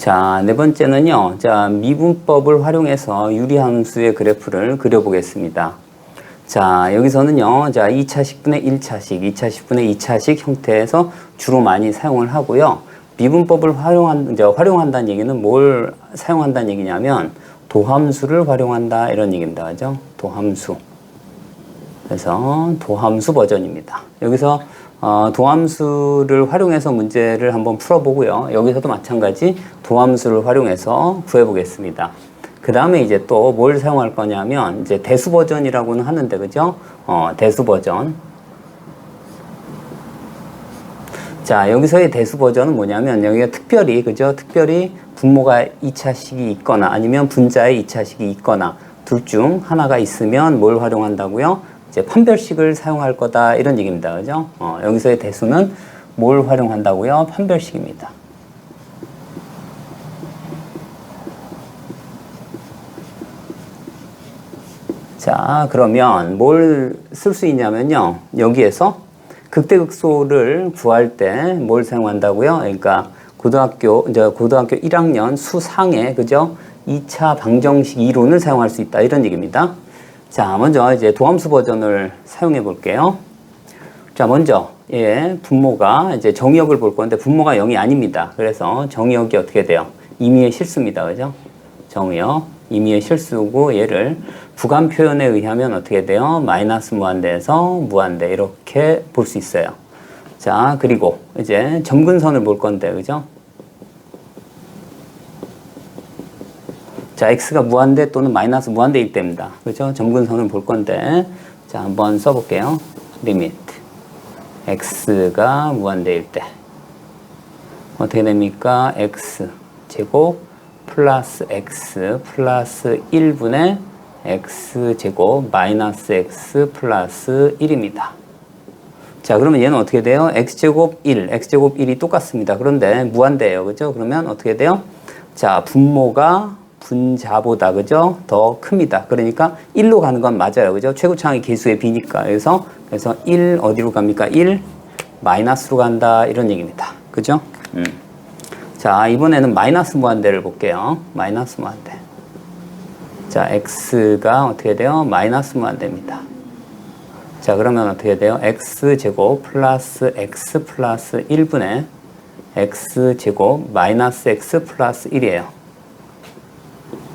자, 네 번째는요. 자, 미분법을 활용해서 유리함수의 그래프를 그려보겠습니다. 자, 여기서는요. 자, 2차식분의 1차식, 2차식분의 2차식 형태에서 주로 많이 사용을 하고요. 미분법을 활용한다는 얘기는 뭘 사용한다는 얘기냐면 도함수를 활용한다 이런 얘기입니다. 그죠? 도함수. 그래서 도함수 버전입니다. 여기서 도함수를 활용해서 문제를 한번 풀어보고요. 여기서도 마찬가지 도함수를 활용해서 구해보겠습니다. 그 다음에 이제 또 뭘 사용할 거냐면 이제 대수 버전이라고는 하는데 그죠? 대수 버전. 자, 여기서의 대수 버전은 뭐냐면 여기가 특별히 그죠? 특별히 분모가 2차식이 있거나 아니면 분자에 2차식이 있거나 둘 중 하나가 있으면 뭘 활용한다고요? 이제 판별식을 사용할 거다 이런 얘기입니다. 그죠? 여기서의 대수는 뭘 활용한다고요? 판별식입니다. 자, 그러면 뭘 쓸 수 있냐면요. 여기에서 극대극소를 구할 때 뭘 사용한다고요? 그러니까 고등학교 1학년 수상에 그죠? 2차 방정식 이론을 사용할 수 있다 이런 얘기입니다. 자, 먼저 이제 도함수 버전을 사용해 볼게요. 자, 먼저 분모가 이제 정의역을 볼 건데 분모가 0이 아닙니다. 그래서 정의역이 어떻게 돼요? 임의의 실수입니다. 그죠? 정의역 임의의 실수고 얘를 부관 표현에 의하면 어떻게 돼요? 마이너스 무한대에서 무한대 이렇게 볼 수 있어요. 자, 그리고 이제 점근선을 볼 건데 그죠? 자, x가 무한대 또는 마이너스 무한대일 때입니다. 그죠? 점근선을 볼 건데, 자, 한번 써볼게요. 리미트. x가 무한대일 때. 어떻게 됩니까? x 제곱 플러스 x 플러스 1분의 x 제곱 마이너스 x 플러스 1입니다. 자, 그러면 얘는 어떻게 돼요? x제곱 1, x제곱 1이 똑같습니다. 그런데 무한대예요. 그죠? 그러면 어떻게 돼요? 자, 분모가 분자보다 그죠? 더 큽니다. 그러니까 1로 가는 건 맞아요. 그죠? 최고차항이 개수의 b니까. 그래서 1 어디로 갑니까? 1 마이너스로 간다. 이런 얘기입니다. 그죠? 자, 이번에는 마이너스 무한대를 볼게요. 마이너스 무한대. 자, x가 어떻게 돼요? 마이너스 무한대입니다. 자, 그러면 어떻게 돼요? x제곱 플러스 x 플러스 1분의 x제곱 마이너스 x 플러스 1이에요.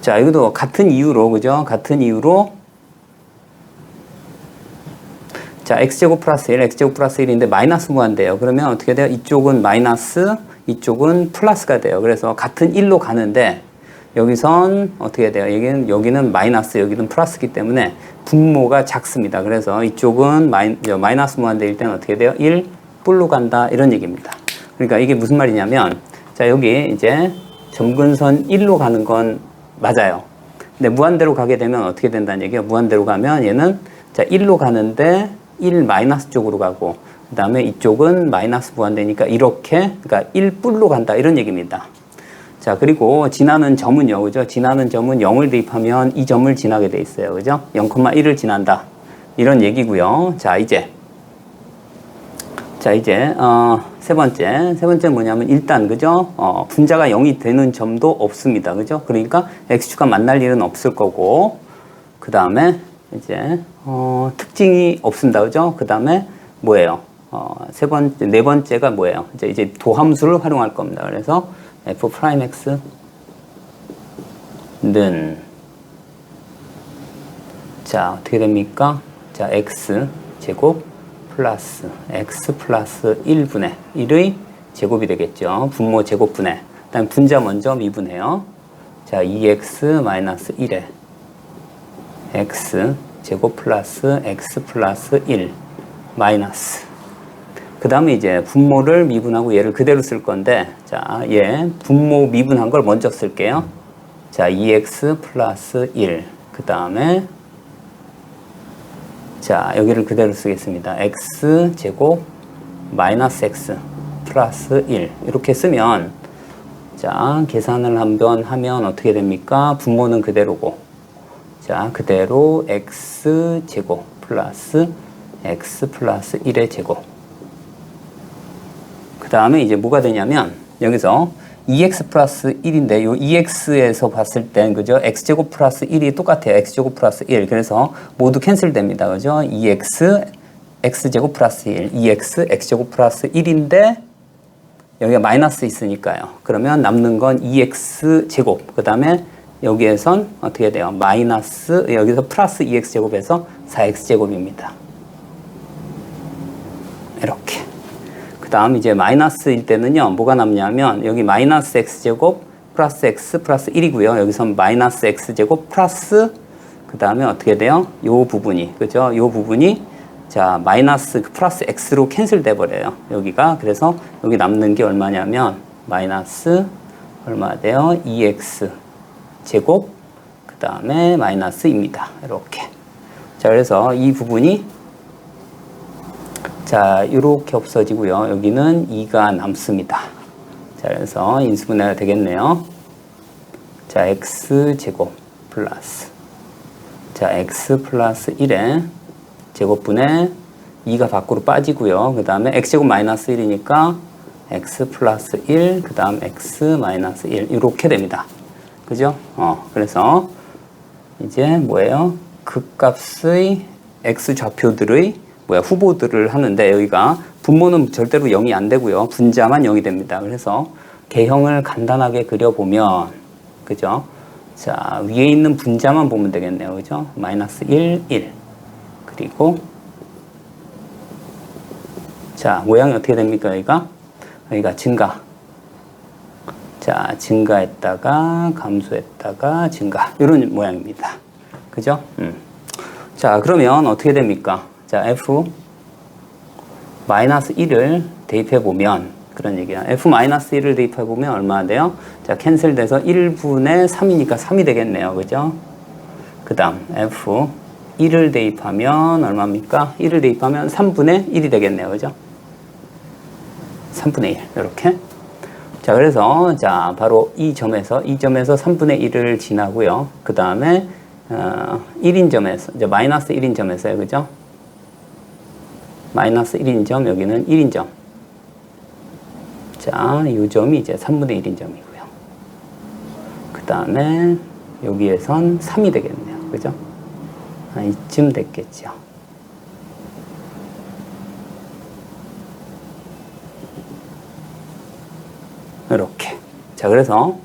자, 이것도 같은 이유로, 그죠? 같은 이유로, 자, x제곱 플러스 1, x제곱 플러스 1인데 마이너스 무한대예요. 그러면 어떻게 돼요? 이쪽은 마이너스, 이쪽은 플러스가 돼요. 그래서 같은 1로 가는데, 여기선 어떻게 돼요? 여기는 마이너스, 여기는 플러스이기 때문에 분모가 작습니다. 그래서 이쪽은 마이너스 무한대일 때는 어떻게 돼요? 1, 뿔로 간다. 이런 얘기입니다. 그러니까 이게 무슨 말이냐면, 자, 여기 이제 점근선 1로 가는 건 맞아요. 근데 무한대로 가게 되면 어떻게 된다는 얘기예요? 무한대로 가면 얘는 자 1로 가는데 1 마이너스 쪽으로 가고 그 다음에 이쪽은 마이너스 무한대니까 이렇게 그러니까 1뿔로 간다 이런 얘기입니다. 자, 그리고 지나는 점은요. 그죠? 지나는 점은 0을 대입하면 이 점을 지나게 돼 있어요. 그죠? 0,1을 지난다. 이런 얘기고요. 자, 이제 세 번째 뭐냐면 일단 그죠? 분자가 0이 되는 점도 없습니다. 그죠? 그러니까 x축과 만날 일은 없을 거고 그 다음에 이제 특징이 없습니다. 그죠? 그 다음에 뭐예요? 네 번째가 뭐예요? 이제 도함수를 활용할 겁니다. 그래서 f'(x) 는 자, 어떻게 됩니까? 자, x 제곱 플러스 x 플러스 1분의 1의 제곱이 되겠죠. 분모 제곱분의 그다음 분자 먼저 미분해요. 자, 2x 마이너스 1에 x 제곱 플러스 x 플러스 1 마이너스 그 다음에 이제 분모를 미분하고 얘를 그대로 쓸 건데 자, 얘 분모 미분한 걸 먼저 쓸게요. 자, 2x 플러스 1 그 다음에 자, 여기를 그대로 쓰겠습니다. x 제곱 마이너스 x 플러스 1 이렇게 쓰면 자, 계산을 한번 하면 어떻게 됩니까? 분모는 그대로고 자, 그대로 x 제곱 플러스 x 플러스 1의 제곱 그 다음에 이제 뭐가 되냐면 여기서 2x 플러스 1인데 요 2x에서 봤을 땐 그죠? x제곱 플러스 1이 똑같아요. x제곱 플러스 1. 그래서 모두 캔슬됩니다. 그죠? 2x x제곱 플러스 1, 2x x제곱 플러스 1인데 여기가 마이너스 있으니까요. 그러면 남는 건 2x 제곱. 그 다음에 여기에선 어떻게 돼요? 마이너스, 여기서 플러스 2x 제곱에서 4x 제곱입니다. 이렇게. 그 다음 이제 마이너스일 때는요, 뭐가 남냐면 여기 마이너스 x 제곱 플러스 x 플러스 1이고요. 여기선 마이너스 x 제곱 플러스 그 다음에 어떻게 돼요? 요 부분이, 그죠? 요 부분이 자, 마이너스 플러스 x로 캔슬 돼 버려요. 여기가. 그래서 여기 남는 게 얼마냐면 마이너스 얼마 돼요? 2x 제곱 그 다음에 마이너스입니다. 이렇게. 자, 그래서 이 부분이 자, 이렇게 없어지고요. 여기는 2가 남습니다. 자, 그래서 인수분해가 되겠네요. 자, x 제곱 플러스 자, x 플러스 1에 제곱분의 2가 밖으로 빠지고요. 그 다음에 x제곱 마이너스 1이니까 x 플러스 1, 그 다음 x 마이너스 1 이렇게 됩니다. 그죠? 그래서 이제 뭐예요? 극값의 x 좌표들의 후보들을 하는데 여기가 분모는 절대로 0이 안 되고요. 분자만 0이 됩니다. 그래서 개형을 간단하게 그려보면 그죠? 자, 위에 있는 분자만 보면 되겠네요. 그죠? 마이너스 1, 1 그리고 자, 모양이 어떻게 됩니까? 여기가 증가. 자, 증가했다가 감소했다가 증가. 이런 모양입니다. 그죠? 자, 그러면 어떻게 됩니까? 자, f 마이너스 1을 대입해 보면 그런 얘기야. f 마이너스 1을 대입해 보면 얼마나 돼요? 자, 캔슬돼서 1분의 3이니까 3이 되겠네요. 그죠? 그 다음 f 1을 대입하면 얼마입니까? 1을 대입하면 3분의 1이 되겠네요. 그죠? 3분의 1 이렇게. 자, 그래서 자, 바로 이 점에서 3분의 1을 지나고요. 그 다음에 1인 점에서 이제 마이너스 1인 점에서요. 그죠? 마이너스 1인 점, 여기는 1인 점. 자, 이 점이 이제 3분의 1인 점이고요. 그 다음에 여기에선 3이 되겠네요. 그죠? 이쯤 됐겠죠. 이렇게. 자, 그래서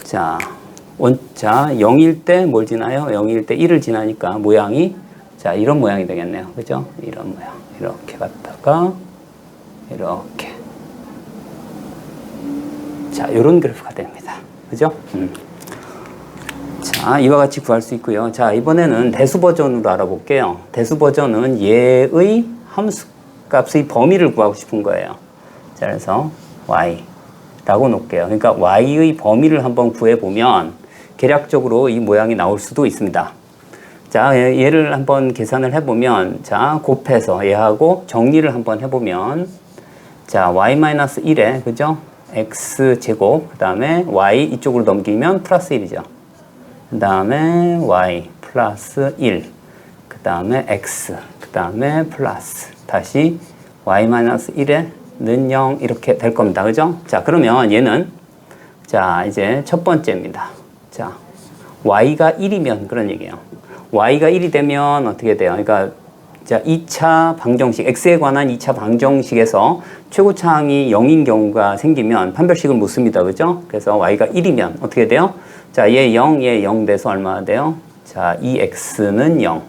자, 0일 때 뭘 지나요? 0일 때 1을 지나니까 모양이 자, 이런 모양이 되겠네요. 그죠? 이런 모양. 이렇게 갔다가 이렇게. 자, 이런 그래프가 됩니다. 그죠? 자, 이와 같이 구할 수 있고요. 자, 이번에는 대수 버전으로 알아볼게요. 대수 버전은 얘의 함수 값의 범위를 구하고 싶은 거예요. 자, 그래서 y라고 놓을게요. 그러니까 y의 범위를 한번 구해보면 계략적으로 이 모양이 나올 수도 있습니다. 자, 얘를 한번 계산을 해보면 자, 곱해서 얘하고 정리를 한번 해보면 자, y-1에 그죠? x제곱 그 다음에 y 이쪽으로 넘기면 플러스 1이죠. 그 다음에 y 플러스 1 그 다음에 x 그 다음에 플러스 다시 y-1에는 0 이렇게 될 겁니다. 그죠? 자, 그러면 얘는 자, 이제 첫 번째입니다. 자, y가 1이면 그런 얘기예요. y가 1이 되면 어떻게 돼요? 그러니까 자, 2차 방정식, x에 관한 2차 방정식에서 최고차항이 0인 경우가 생기면 판별식을 못 씁니다. 그죠? 그래서 y가 1이면 어떻게 돼요? 자, 얘 0, 얘 0 돼서 얼마나 돼요? 자, 이 x는 0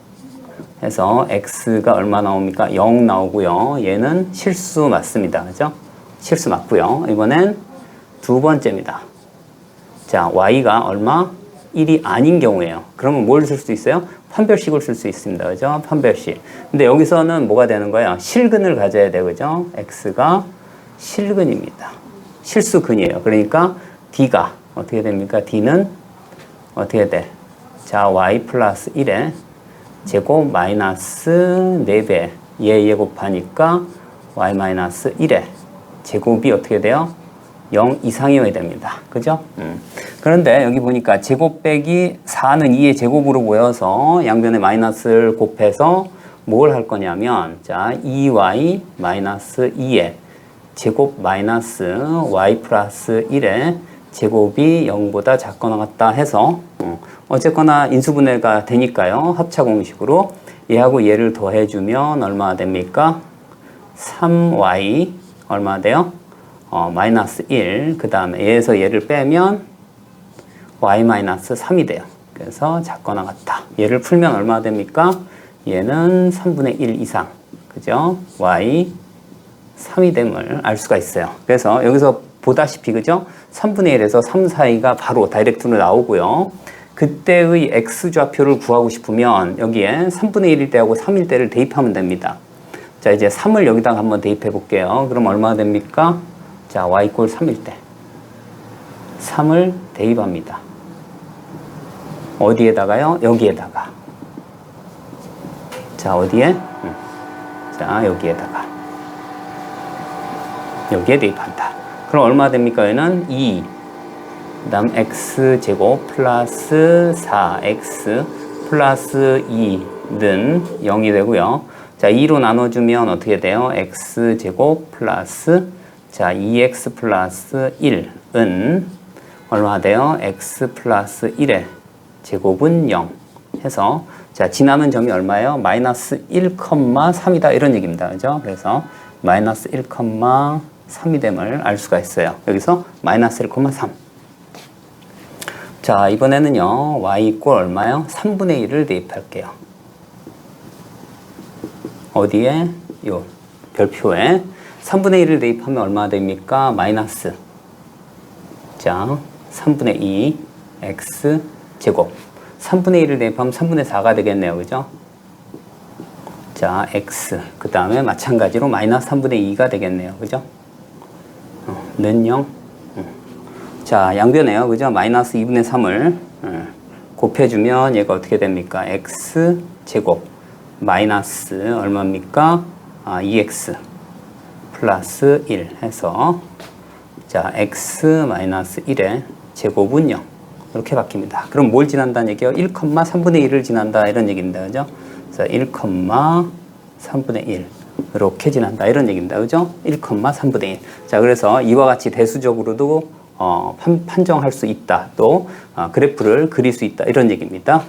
해서 x가 얼마 나옵니까? 0 나오고요. 얘는 실수 맞습니다. 그죠? 실수 맞고요. 이번엔 두 번째입니다. 자, y가 얼마? 1이 아닌 경우에요. 그러면 뭘 쓸 수 있어요? 판별식을 쓸 수 있습니다. 그죠? 판별식. 근데 여기서는 뭐가 되는 거예요? 실근을 가져야 돼요. 그죠? x가 실근입니다. 실수근이에요. 그러니까 d가 어떻게 됩니까? d는 어떻게 돼? 자, y 플러스 1에 제곱 마이너스 4배 얘 곱하니까 y 마이너스 1에 제곱이 어떻게 돼요? 0 이상이어야 됩니다. 그죠? 그런데 여기 보니까 제곱 빼기 4는 2의 제곱으로 모여서 양변에 마이너스를 곱해서 뭘 할 거냐면 자, 2y 마이너스 2의 제곱 마이너스 y 플러스 1의 제곱이 0보다 작거나 같다 해서 어쨌거나 인수분해가 되니까요. 합차 공식으로 얘하고 얘를 더해주면 얼마나 됩니까? 3y 얼마 돼요? 마이너스 1. 그 다음에 얘에서 얘를 빼면 y 마이너스 3이 돼요. 그래서 작거나 같다. 얘를 풀면 얼마 됩니까? 얘는 3분의 1 이상. 그죠? y 3이 됨을 알 수가 있어요. 그래서 여기서 보다시피 그죠? 3분의 1에서 3 사이가 바로 다이렉트로 나오고요. 그때의 x좌표를 구하고 싶으면 여기에 3분의 1일 때하고 3일 때를 대입하면 됩니다. 자, 이제 3을 여기다가 한번 대입해 볼게요. 그럼 얼마나 됩니까? 자, y 이꼴 3일 때 3을 대입합니다. 어디에다가요? 여기에다가. 자, 어디에? 자, 여기에다가. 여기에 대입한다. 그럼 얼마 됩니까? 얘는 2. 그 다음 x제곱 플러스 4x 플러스 2는 0이 되고요. 자, 2로 나눠주면 어떻게 돼요? x제곱 플러스 자 2x 플러스 1은 얼마 돼요? x 플러스 1의 제곱은 0 해서 자 지나는 점이 얼마예요? 마이너스 1,3이다 이런 얘기입니다. 그죠? 그래서 마이너스 1,3이 됨을 알 수가 있어요. 여기서 마이너스 1,3. 자, 이번에는요, y 이꼴 얼마요? 3분의 1을 대입할게요. 어디에? 요, 별표에. 3분의 1을 대입하면 얼마 됩니까? 마이너스. 자, 3분의 2, x 제곱. 3분의 1을 대입하면 3분의 4가 되겠네요. 그죠? 자, x. 그 다음에 마찬가지로 마이너스 3분의 2가 되겠네요. 그죠? 는 0. 자, 양변에요. 그죠? 마이너스 2분의 3을 곱해주면 얘가 어떻게 됩니까? x 제곱 마이너스 얼마입니까? 2x 플러스 1 해서 자, x 마이너스 1의 제곱은 0 이렇게 바뀝니다. 그럼 뭘 지난다는 얘기예요? 1,3분의 1을 지난다 이런 얘기입니다. 그죠? 그래서 1,3분의 1 이렇게 지난다 이런 얘기입니다. 그죠? 1,3분의 1. 자, 그래서 이와 같이 대수적으로도 판정할 수 있다. 또 그래프를 그릴 수 있다. 이런 얘기입니다.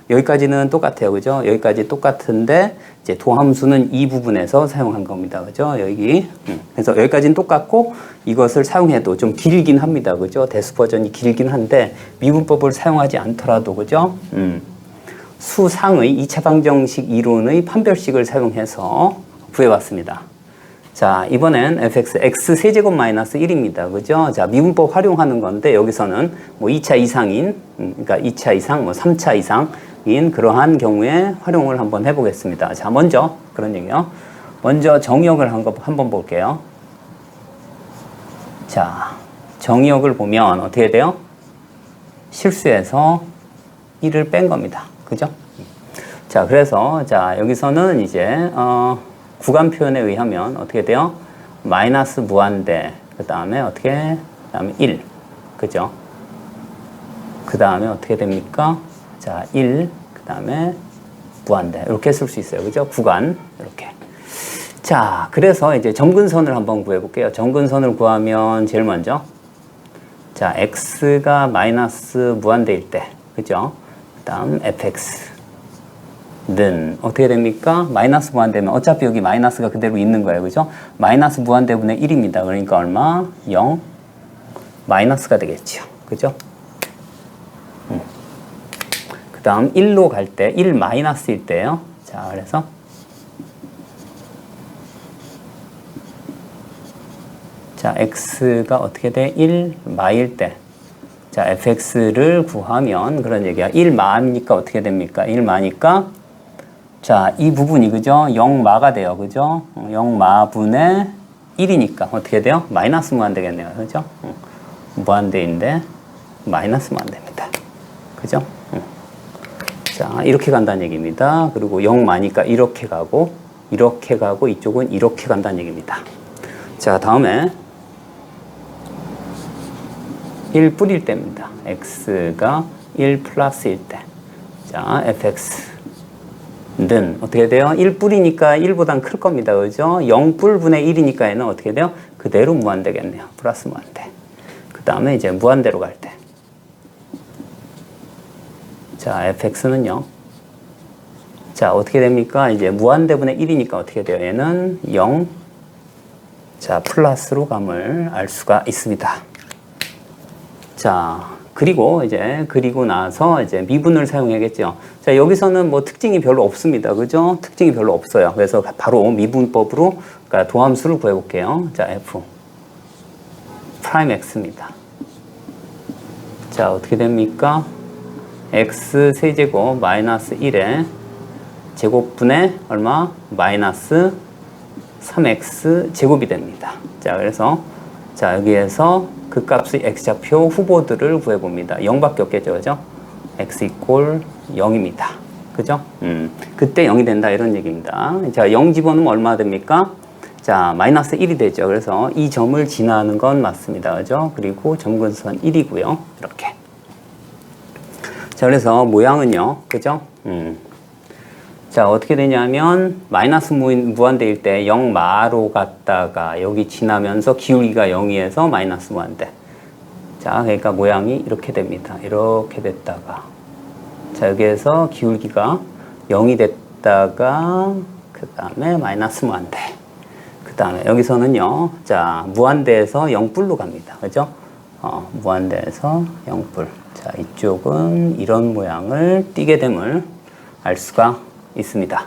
여기까지는 똑같아요. 그죠? 여기까지 똑같은데 이제 도함수는 이 부분에서 사용한 겁니다. 그죠? 여기. 그래서 여기까지는 똑같고 이것을 사용해도 좀 길긴 합니다. 그죠? 대수 버전이 길긴 한데 미분법을 사용하지 않더라도 그죠? 수상의 2차 방정식 이론의 판별식을 사용해서 구해봤습니다. 자, 이번엔 fx, x 세제곱 마이너스 1입니다. 그죠? 자, 미분법 활용하는 건데, 여기서는 뭐 2차 이상인, 그러니까 2차 이상, 뭐 3차 이상인 그러한 경우에 활용을 한번 해보겠습니다. 자, 먼저, 그런 얘기요. 먼저 정의역을 한번 볼게요. 자, 정의역을 보면 어떻게 돼요? 실수해서 1을 뺀 겁니다. 그죠? 자, 그래서, 자, 여기서는 이제, 구간 표현에 의하면 어떻게 돼요? 마이너스 무한대, 그 다음에 어떻게, 그 다음에 1, 그죠? 그 다음에 어떻게 됩니까? 자, 1, 그 다음에 무한대. 이렇게 쓸 수 있어요. 그죠? 구간, 이렇게. 자, 그래서 이제 점근선을 한번 구해볼게요. 점근선을 구하면 제일 먼저, 자, x가 마이너스 무한대일 때, 그죠? 그 다음 fx. 는 어떻게 됩니까? 마이너스 무한대면 어차피 여기 마이너스가 그대로 있는 거예요. 그죠? 마이너스 무한대분의 1입니다. 그러니까 얼마? 0 마이너스가 되겠죠. 그죠? 그 다음 1로 갈 때 1 마이너스일 때요. 자, 그래서 자, x가 어떻게 돼? 1 마일 때 자, fx를 구하면 그런 얘기야. 1 마니까 어떻게 됩니까? 1 마니까 자, 이 부분이 그죠? 0마가 돼요. 그죠? 0마분의 1이니까 어떻게 돼요? 마이너스 무한대겠네요. 그죠? 무한대인데 마이너스 무한대입니다. 그죠? 자, 이렇게 간다는 얘기입니다. 그리고 0마니까 이렇게 가고 이쪽은 이렇게 간다는 얘기입니다. 자, 다음에 1 뿌릴 때입니다. x가 1 플러스일 때. 자, fx. 는 어떻게 돼요? 1 뿌리니까 1보단 클 겁니다. 그죠? 0 뿔분의 1이니까 얘는 어떻게 돼요? 그대로 무한대겠네요. 플러스 무한대. 그 다음에 이제 무한대로 갈 때. 자, fx는요. 자, 어떻게 됩니까? 이제 무한대분의 1이니까 어떻게 돼요? 얘는 0. 자, 플러스로 감을 알 수가 있습니다. 자, 그리고 나서 이제 미분을 사용해야겠죠. 자, 여기서는 뭐 특징이 별로 없습니다. 그죠? 특징이 별로 없어요. 그래서 바로 미분법으로, 그러니까 도함수를 구해볼게요. 자, f 프라임 x입니다. 자, 어떻게 됩니까? x 세제곱 마이너스 1에 제곱분의 얼마? 마이너스 3x 제곱이 됩니다. 자, 그래서 자, 여기에서 그 값의 x좌표 후보들을 구해봅니다. 0밖에 없겠죠, 그죠? x 이꼴 0입니다. 그죠? 그때 0이 된다, 이런 얘기입니다. 자, 0 집어넣으면 얼마 됩니까? 자, 마이너스 1이 되죠. 그래서 이 점을 지나는 건 맞습니다. 그죠? 그리고 점근선 1이고요. 이렇게. 자, 그래서 모양은요, 그죠? 자, 어떻게 되냐면, 마이너스 무한대일 때 0마로 갔다가 여기 지나면서 기울기가 0이어서 마이너스 무한대. 자, 그러니까 모양이 이렇게 됩니다. 이렇게 됐다가. 자, 여기에서 기울기가 0이 됐다가, 그 다음에 마이너스 무한대. 그 다음에 여기서는요, 자, 무한대에서 0불로 갑니다. 그죠? 무한대에서 0불. 자, 이쪽은 이런 모양을 띠게 됨을 알 수가 있습니다.